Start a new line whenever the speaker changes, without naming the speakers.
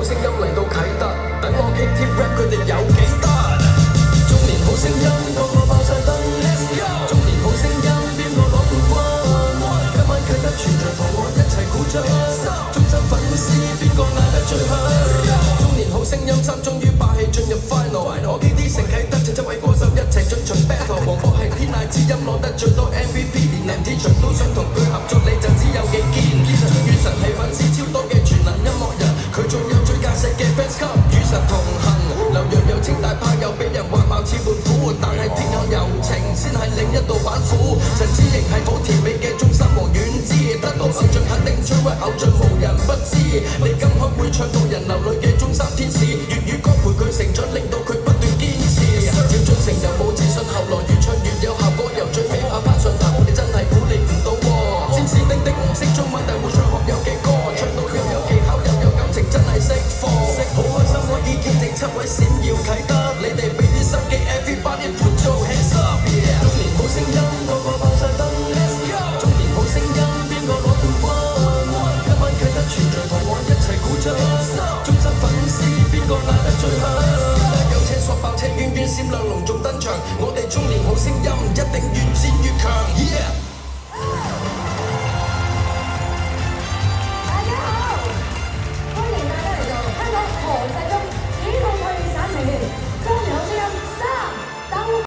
好聲音嚟到啟德，等我 kick tip rap 佢哋有幾得？中年好聲音個個爆晒燈 ，Let's go！ 中年好聲音邊個攞冠軍？今晚啟德全場同我一齊鼓掌，忠心粉絲邊個嗌得最響？中年好聲音三終於霸氣進入 final， 我呢啲成啟德前7位歌手一齊進場 battle， 黃渤係天籟之音攞得最多 MVP， 連林子祥都想同佢合作，你就只有幾堅？張雨晨係粉絲超多嘅全能音樂人，佢仲有最架勢嘅 fans club 與神同行。劉若有清大派又俾人話貌似胖虎，但係鐵眼柔情先係另一道板斧。陳志瑩係好甜美嘅中心和遠之，得到偶像肯定摧毀偶像無人不知。你金曲會唱到人流淚嘅中三天使，粵語歌陪佢成長，令到佢不斷堅持。趙俊成又冇自信，後來越唱越有效果，由最尾跑翻上台，你真係鼓勵唔到喎。詹士丁丁唔識中文，但會唱學友嘅歌，唱到又有技巧又有感情，真係識貨。好開心可以見證7位閃耀啟德，你哋俾啲心機 ，everybody put your hands up。中年好聲音個個爆晒燈 ，Let's go！ 中年好聲音邊個攞冠軍？今晚啟德全場同我一齊鼓掌，忠心粉絲邊個嗌得最響？有車索爆車，遠遠閃亮隆重登場，我哋中年好聲音一定越戰越強。Yeah！